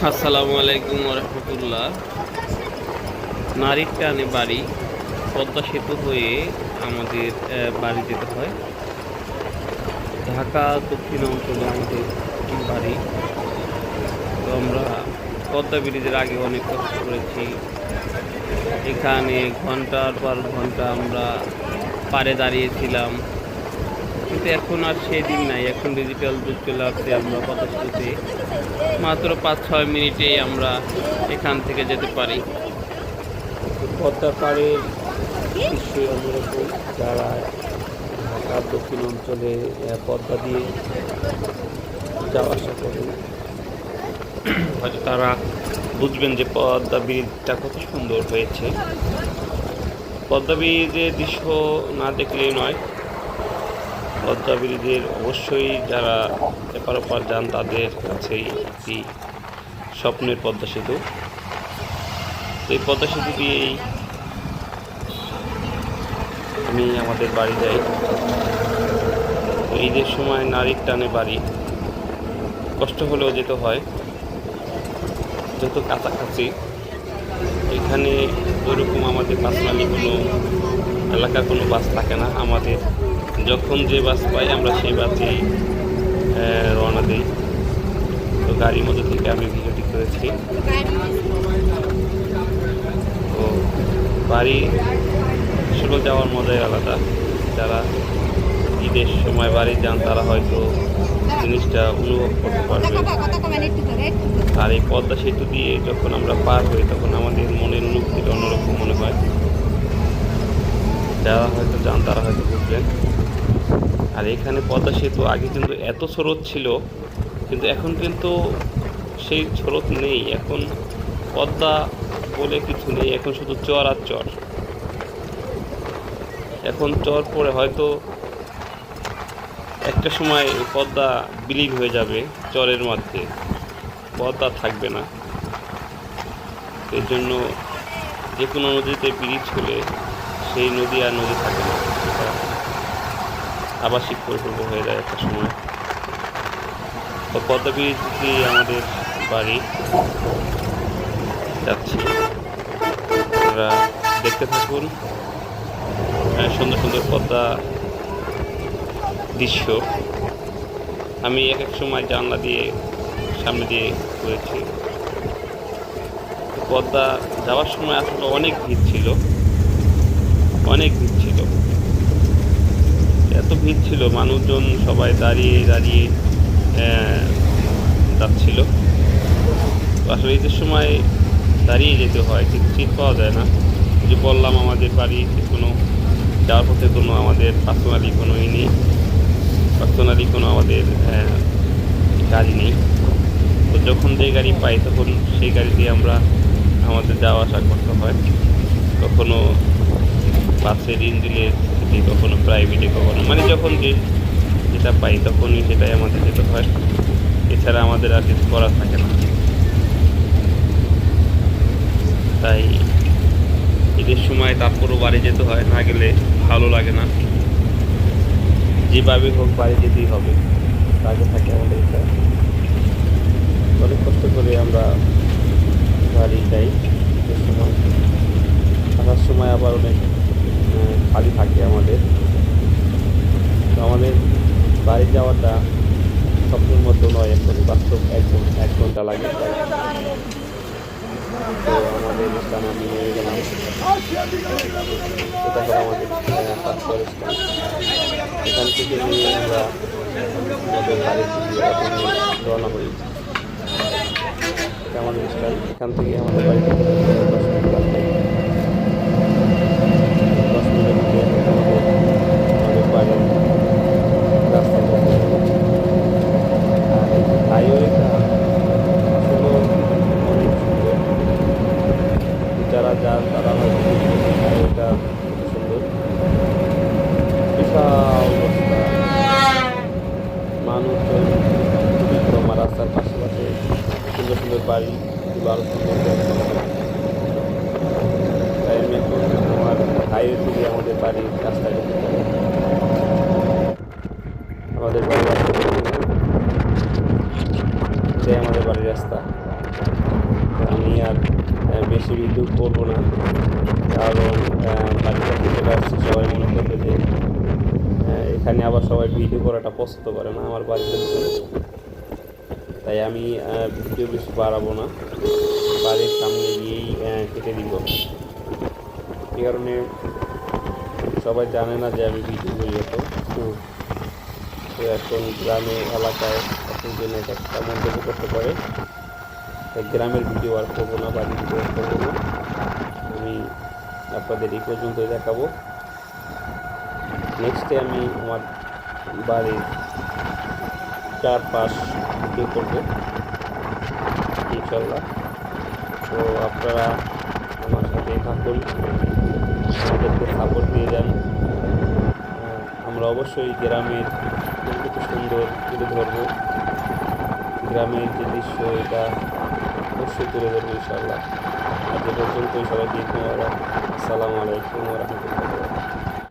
আসসালামু আলাইকুম রহমতুল্লাহ। নারীর টানে বাড়ি পদ্মা সেতু হয়ে আমাদের বাড়ি যেতে হয়। ঢাকা দক্ষিণ অঞ্চলে আমাদের বাড়ি। তো আমরা পদ্মা ব্রিজের আগে অনেক কষ্ট করেছি। এখানে ঘন্টার পর ঘন্টা আমরা পাড়ে দাঁড়িয়েছিলাম, কিন্তু এখন আর সেদিন নাই। এখন ডিজিটাল যুগ চলে আসছে। আমরা পদ্মা সেতুতে মাত্র 5-6 মিনিটেই আমরা এখান থেকে যেতে পারি। পদ্মা পাড়ের দৃশ্যই অন্যরকম। যারা ঢাকার দক্ষিণ অঞ্চলে পদ্মা দিয়ে যাওয়া আসা করেন হয়তো তারা বুঝবেন যে পদ্মা ব্রিজটা কত সুন্দর হয়েছে। পদ্মা ব্রিজের দৃশ্য না দেখলেই নয়। পদ্মা ব্রিজের অবশ্যই যারা এপার ওপার যান তাদের কাছেই একটি স্বপ্নের পদ্মা সেতু। এই পদ্মা সেতু দিয়েই আমি আমাদের বাড়ি যাই। ঈদের সময় নারীর টানে বাড়ি, কষ্ট হলেও যেতে হয়, যেহেতু কাছাকাছি। এখানে ওইরকম আমাদের পার্সোনালি কোনো এলাকার কোনো বাস থাকে না। আমাদের যখন যে বাস পাই আমরা সেই বাসেই রওনা দিই। তো গাড়ির মধ্যে থেকে আমি ভিডিওটি করেছি। তো বাড়ি আসলে যাওয়ার মজাই আলাদা। যারা ঈদের সময় বাড়ি যান তারা হয়তো জিনিসটা অনুভব করতে পারবে। আর এই পদ্মা সেতু দিয়ে যখন আমরা পার হই তখন আমাদের মনের অনুভূতিটা অন্যরকম মনে হয়। যারা হয়তো যান তারা হয়তো বুঝবেন। আর এখানে পদ্মা সেতু আগে কিন্তু এত স্রোত ছিল, কিন্তু এখন কিন্তু সেই স্রোত নেই। এখন পদ্মা বলে কিছু নেই, এখন শুধু চর আর চর। এখন চর পড়ে হয়তো একটা সময় পদ্মা বিলীন হয়ে যাবে চরের মধ্যে, পদ্মা থাকবে না। এর জন্য যে কোনো নদীতে ব্রিজ হলে সেই নদী আর নদী থাকে না, সেটা আবাসিক পরিকল্প হয়ে যায় একটা সময়। তো পদ্মা ব্রিজ দিয়ে আমাদের বাড়ি যাচ্ছি, আপনারা দেখতে থাকুন সুন্দর সুন্দর পদ্মা দৃশ্য। আমি এক এক সময় জানলা দিয়ে সামনে দিয়ে ঘুরেছি। পদ্মা যাওয়ার সময় আসলে অনেক ভিড় ছিল, অনেক ভিড় ছিল। এত ভিড় ছিল, মানুষজন সবাই দাঁড়িয়ে দাঁড়িয়ে যাচ্ছিল। আসলে ঈদের সময় দাঁড়িয়ে যেতে হয়, কিন্তু সিট পাওয়া যায় না। যে বললাম আমাদের বাড়িতে কোনো যাওয়ার পথে কোনো আমাদের পার্সোনালি কোনো আমাদের গাড়ি নেই। তো যখন যে গাড়ি পাই তখন সেই গাড়ি দিয়ে আমরা আমাদের যাওয়া আসা করতে হয়। কখনো বাসের ইঞ্জিনের সিটি, কখনো প্রাইভেটে, কখনো মানে যখন যেটা পাই তখনই সেটাই আমাদের যেতে হয়। এছাড়া আমাদের আর কিছু করার থাকে না। তাই ঈদের সময় তারপরও বাড়ি যেতে হয়, না গেলে ভালো লাগে না। যেভাবে হোক বাড়ি যেতেই হবে, আগে থাকে আমাদের এটা। অনেক কষ্ট করে আমরা বাড়ি যাই। ঈদের সময় আসার সময় আবার অনেক খালি থাকে আমাদের। তো আমাদের বাড়ি যাওয়াটা স্বপ্নের মতো নয়, এখন বাস্তব 1 ঘন্টা লাগে। তো আমাদের স্থান আমি নিয়ে গেলাম, এটা হলো আমাদের পাঁচশোর স্থান। এখান থেকে নিয়ে আমরা আমাদের বাড়ির দিকে রওনা হই। এটা আমাদের স্থান। এখান থেকে আমাদের বাড়ি 10 মিনিট লাগবে। 10 মিনিটের মধ্যে আমাদের বাড়ির রাস্তায় যেতে হবে। আর এই হাইওয়েটা আসলে অনেক সুন্দর। যারা যান তারা হয়তো হাইওয়েটা খুব সুন্দর, বিশাল রাস্তা, মানুষজন খুবই কম। আর রাস্তার পাশে সুন্দর সুন্দর বাড়ি, আরো সুন্দর। তাই আমি এখন আমার হাইওয়ে থেকে আমাদের বাড়ির রাস্তায় যেতে পারি। আমাদের বাড়ির রাস্তা, এটাই আমাদের বাড়ির রাস্তা। বেশি ভিডিও করবো না, কারণ বাড়ির কাছে চলে আসছি, সবাই মনে করবে যে এখানে আবার সবাই ভিডিও করাটা পছন্দ করে না আমার বাড়ির লোকজন। তাই আমি ভিডিও বেশি বাড়াবো না, বাড়ির সামনে গিয়েই কেটে দিব। এই কারণে সবাই জানে না যে আমি ভিডিও করি এত। তো এখন গ্রামে এলাকায় একজন এক একটা মন্তব্য করতে পারে, তাই গ্রামের ভিডিও আর করবো না, বাড়ির ভিডিও আর করবো না। আমি আপনাদের এই পর্যন্তই দেখাবো। নেক্সটে আমি আমার বাড়ির চারপাশ ভিডিও করবো ইনশাল্লাহ। তো আপনারা আমার সাথে থাকুন, আমাদেরকে সাপোর্ট দিয়ে যান। আমরা অবশ্যই গ্রামের কত সুন্দর তুলে ধরবো, গ্রামের যে দৃশ্য এটা অবশ্যই তুলে ধরবো ইনশাল্লাহ। আজ পর্যন্তই, সবাইকে ধন্যবাদ। আসসালামু আলাইকুম ওয়া রাহমাতুল্লাহ।